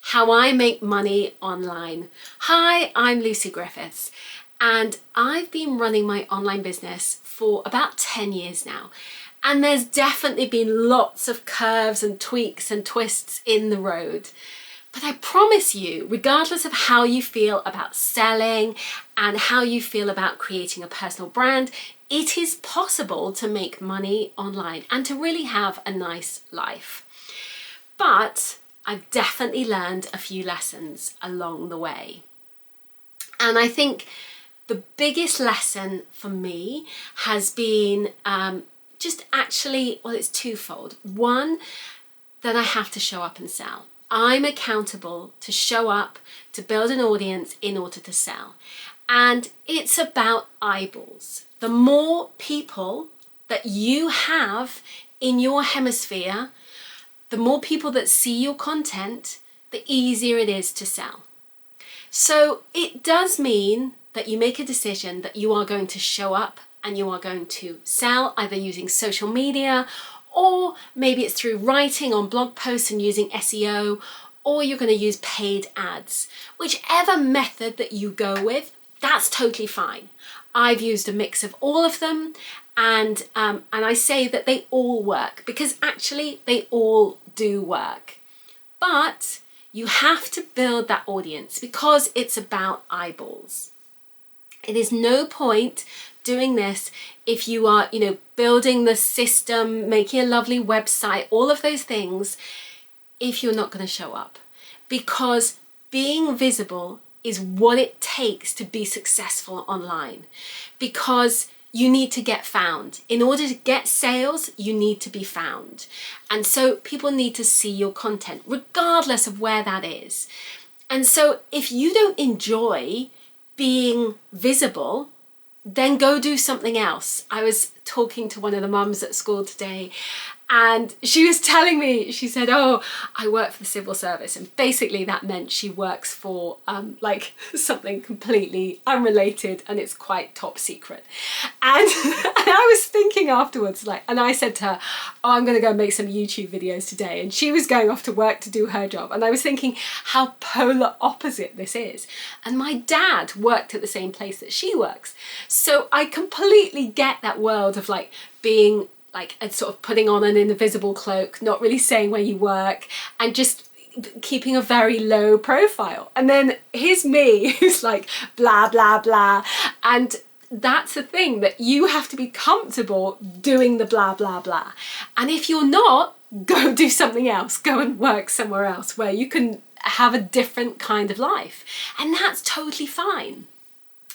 how I make money online. Hi, I'm Lucy Griffiths, and I've been running my online business for about 10 years now. And there's definitely been lots of curves and tweaks and twists in the road. But I promise you, regardless of how you feel about selling and how you feel about creating a personal brand, it is possible to make money online and to really have a nice life. But I've definitely learned a few lessons along the way. And I think the biggest lesson for me has been it's twofold. One, that I have to show up and sell. I'm accountable to show up, to build an audience in order to sell. And it's about eyeballs. The more people that you have in your hemisphere, the more people that see your content, the easier it is to sell. So it does mean that you make a decision that you are going to show up and you are going to sell, either using social media, or maybe it's through writing on blog posts and using SEO, or you're going to use paid ads. Whichever method that you go with, that's totally fine. I've used a mix of all of them, and I say that they all work because actually they all do work. But you have to build that audience because it's about eyeballs. It is no point doing this if you are, building the system, making a lovely website, all of those things, if you're not going to show up. Because being visible is what it takes to be successful online. Because you need to get found. In order to get sales, you need to be found. And so people need to see your content, regardless of where that is. And so if you don't enjoy being visible, then go do something else. I was talking to one of the mums at school today, and she was telling me, she said, oh, I work for the civil service. And basically that meant she works for something completely unrelated, and it's quite top secret. And I was thinking afterwards, and I said to her, oh, I'm going to go make some YouTube videos today. And she was going off to work to do her job. And I was thinking how polar opposite this is. And my dad worked at the same place that she works. So I completely get that world of being sort of putting on an invisible cloak, not really saying where you work, and just keeping a very low profile. And then here's me who's blah, blah, blah. And that's the thing, that you have to be comfortable doing the blah, blah, blah. And if you're not, go do something else. Go and work somewhere else where you can have a different kind of life. And that's totally fine.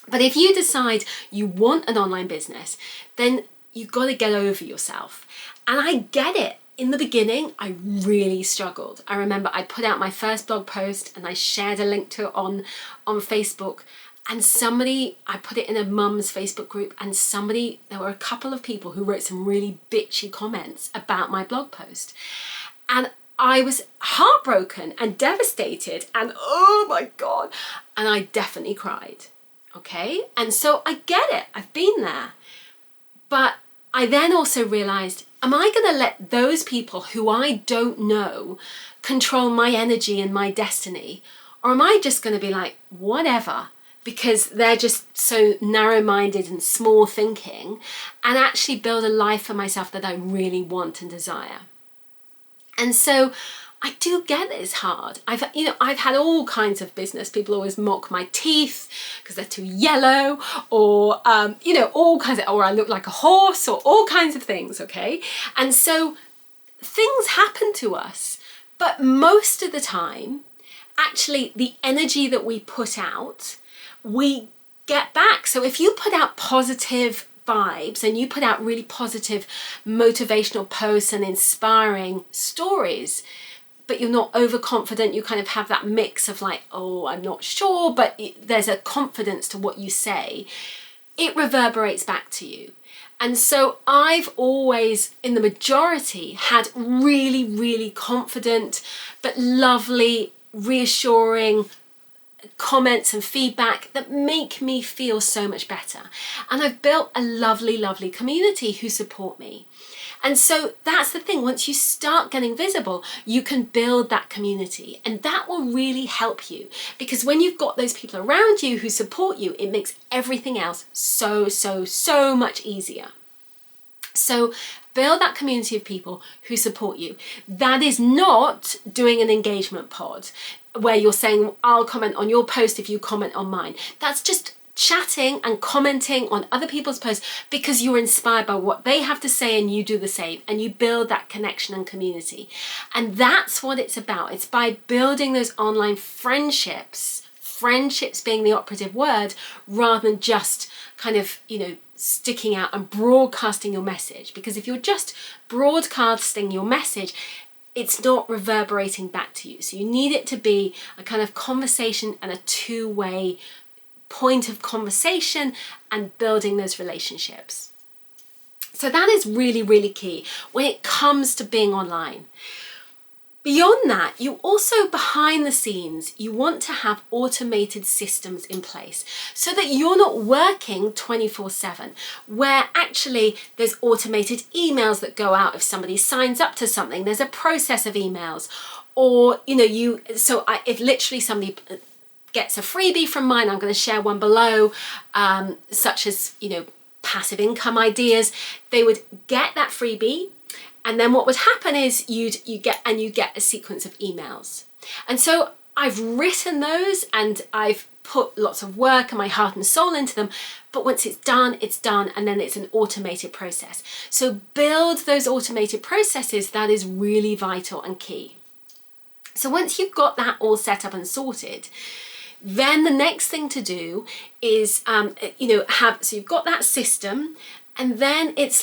But if you decide you want an online business, then you've got to get over yourself. And I get it. In the beginning, I really struggled. I remember I put out my first blog post and I shared a link to it on Facebook. And I put it in a mum's Facebook group, and there were a couple of people who wrote some really bitchy comments about my blog post. And I was heartbroken and devastated and oh my God. And I definitely cried. Okay. And so I get it. I've been there. But I then also realized, am I going to let those people who I don't know control my energy and my destiny? Or am I just going to be whatever, because they're just so narrow-minded and small thinking, and actually build a life for myself that I really want and desire? And so I do get it's hard. I've had all kinds of business. People always mock my teeth because they're too yellow, or all kinds of, or I look like a horse, or all kinds of things. Okay, and so things happen to us, but most of the time, actually, the energy that we put out, we get back. So if you put out positive vibes and you put out really positive motivational posts and inspiring stories, but you're not overconfident, you kind of have that mix of oh, I'm not sure, but there's a confidence to what you say, it reverberates back to you. And so I've always, in the majority, had really, really confident, but lovely, reassuring comments and feedback that make me feel so much better. And I've built a lovely, lovely community who support me. And so that's the thing. Once you start getting visible, you can build that community, and that will really help you, because when you've got those people around you who support you, it makes everything else so much easier. So build that community of people who support you. That is not doing an engagement pod where you're saying, I'll comment on your post if you comment on mine. That's just chatting and commenting on other people's posts because you're inspired by what they have to say and you do the same, and you build that connection and community. And that's what it's about. It's by building those online friendships being the operative word, rather than just kind of, sticking out and broadcasting your message. Because if you're just broadcasting your message, it's not reverberating back to you. So you need it to be a kind of conversation and a two-way point of conversation and building those relationships. So that is really, really key when it comes to being online. Beyond that, you also, behind the scenes, you want to have automated systems in place so that you're not working 24/7, where actually there's automated emails that go out if somebody signs up to something. There's a process of emails, or if literally somebody gets a freebie from mine, I'm going to share one below, such as passive income ideas. They would get that freebie. And then what would happen is you get a sequence of emails. And so I've written those and I've put lots of work and my heart and soul into them. But once it's done, and then it's an automated process. So build those automated processes. That is really vital and key. So once you've got that all set up and sorted, then the next thing to do is, so you've got that system. And then it's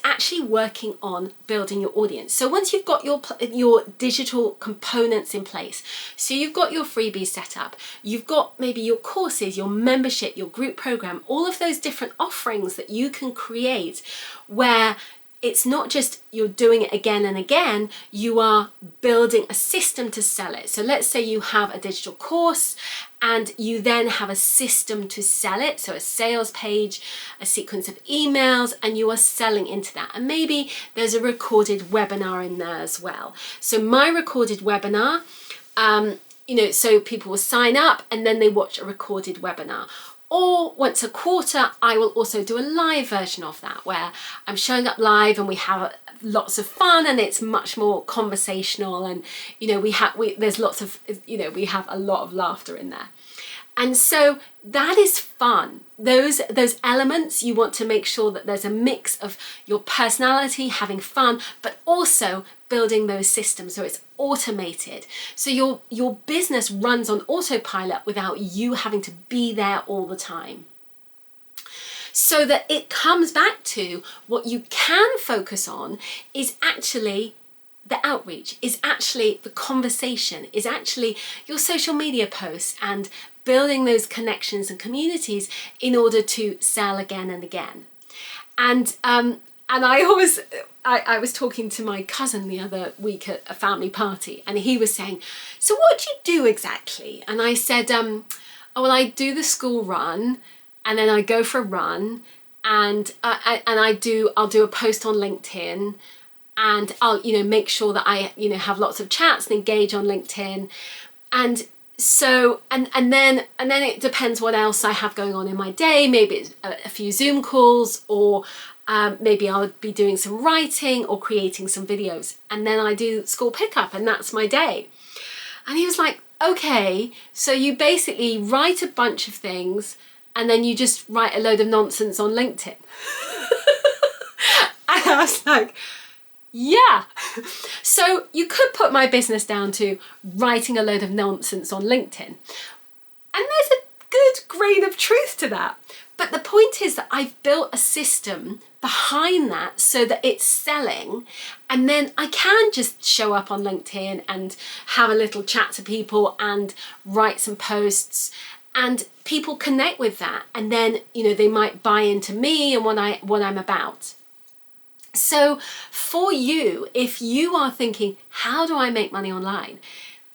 actually working on building your audience. So once you've got your digital components in place, so you've got your freebies set up, you've got maybe your courses, your membership, your group program, all of those different offerings that you can create, where it's not just you're doing it again and again, you are building a system to sell it. So let's say you have a digital course and you then have a system to sell it. So a sales page, a sequence of emails, and you are selling into that. And maybe there's a recorded webinar in there as well. So my recorded webinar, so people will sign up and then they watch a recorded webinar. Or once a quarter, I will also do a live version of that where I'm showing up live and we have lots of fun and it's much more conversational, and we have a lot of laughter in there. And so that is fun. Those elements, you want to make sure that there's a mix of your personality, having fun, but also building those systems so it's automated. So your business runs on autopilot without you having to be there all the time. So that it comes back to what you can focus on is actually the outreach, is actually the conversation, is actually your social media posts and building those connections and communities in order to sell again and again. And I was talking to my cousin the other week at a family party, and he was saying, so what do you do exactly? And I said, I do the school run, and then I go for a run, and I'll do a post on LinkedIn, and I'll make sure that I have lots of chats and engage on LinkedIn, and so and then it depends what else I have going on in my day. Maybe it's a few Zoom calls, or maybe I'll be doing some writing or creating some videos, and then I do school pickup, and that's my day. And he was like, okay, so you basically write a bunch of things and then you just write a load of nonsense on LinkedIn. And I was like, yeah. So you could put my business down to writing a load of nonsense on LinkedIn. And there's a good grain of truth to that. But the point is that I've built a system behind that so that it's selling, and then I can just show up on LinkedIn and have a little chat to people and write some posts, and people connect with that, and then they might buy into me and what I'm about. So for you, if you are thinking, how do I make money online?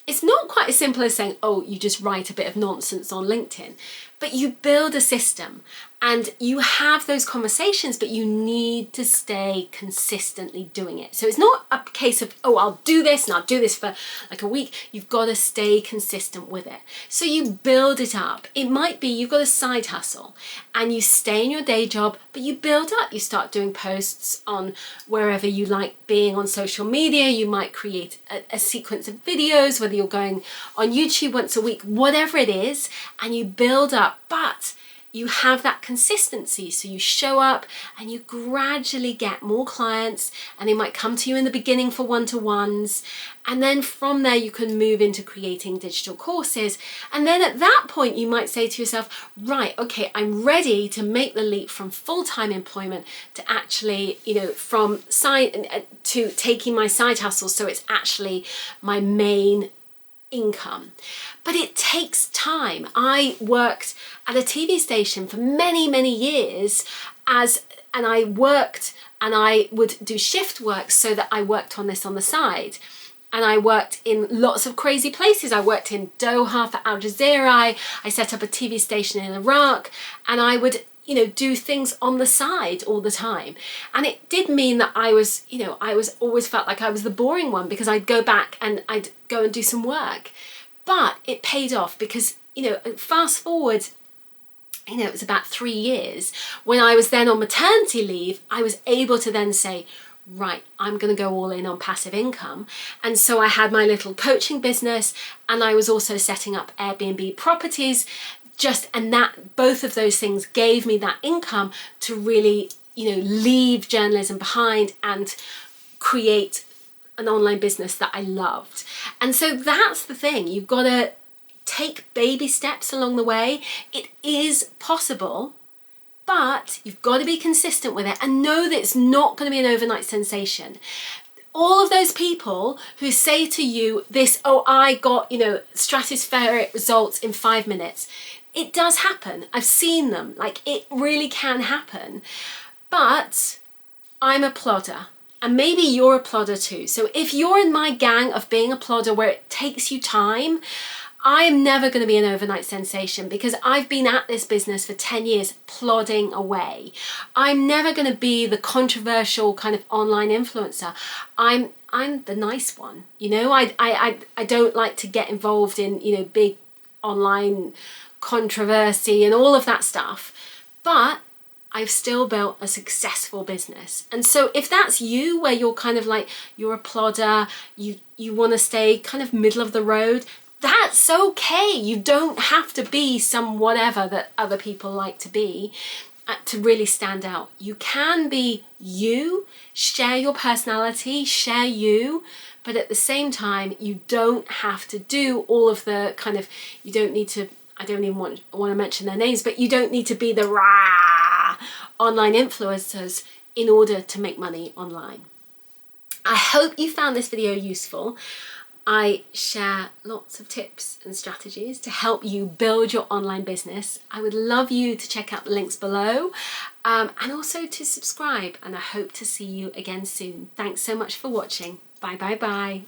It's not quite as simple as saying, oh, you just write a bit of nonsense on LinkedIn, but you build a system. And you have those conversations, but you need to stay consistently doing it. So it's not a case of, oh, I'll do this and I'll do this for like a week. You've got to stay consistent with it. So you build it up. It might be you've got a side hustle and you stay in your day job, but you build up. You start doing posts on wherever you like being on social media. You might create a sequence of videos, whether you're going on YouTube once a week, whatever it is, and you build up. But you have that consistency, so you show up and you gradually get more clients, and they might come to you in the beginning for one-to-ones, and then from there you can move into creating digital courses. And then at that point you might say to yourself, right, okay, I'm ready to make the leap from full-time employment to actually, from side to taking my side hustle, so it's actually my main income. But it takes time. I worked at a TV station for many years and I worked and I would do shift work so that I worked on this on the side. And I worked in lots of crazy places. I worked in Doha for Al Jazeera. I set up a TV station in Iraq, and I would do things on the side all the time. And it did mean that I was always felt like I was the boring one, because I'd go back and I'd go and do some work. But it paid off because, fast forward, it was about 3 years. When I was then on maternity leave, I was able to then say, right, I'm going to go all in on passive income. And so I had my little coaching business, and I was also setting up Airbnb properties. And that both of those things gave me that income to really, leave journalism behind and create an online business that I loved. And so that's the thing. You've got to take baby steps along the way. It is possible, but you've got to be consistent with it and know that it's not going to be an overnight sensation. All of those people who say to you this, oh, I got, stratospheric results in 5 minutes. It does happen. I've seen them. It really can happen. But I'm a plodder. And maybe you're a plodder too. So if you're in my gang of being a plodder where it takes you time, I am never going to be an overnight sensation, because I've been at this business for 10 years plodding away. I'm never going to be the controversial kind of online influencer. I'm the nice one. I don't like to get involved in, big online controversy and all of that stuff. But I've still built a successful business. And so if that's you, where you're kind of like, you're a plodder, you want to stay kind of middle of the road, that's okay. You don't have to be some whatever that other people like to be to really stand out. You can be you, share your personality, share you, but at the same time, you don't have to do all of the kind of, you don't need to, I don't even want to mention their names, but you don't need to be the rah online influencers in order to make money online. I hope you found this video useful. I share lots of tips and strategies to help you build your online business. I would love you to check out the links below and also to subscribe, and I hope to see you again soon. Thanks so much for watching. Bye.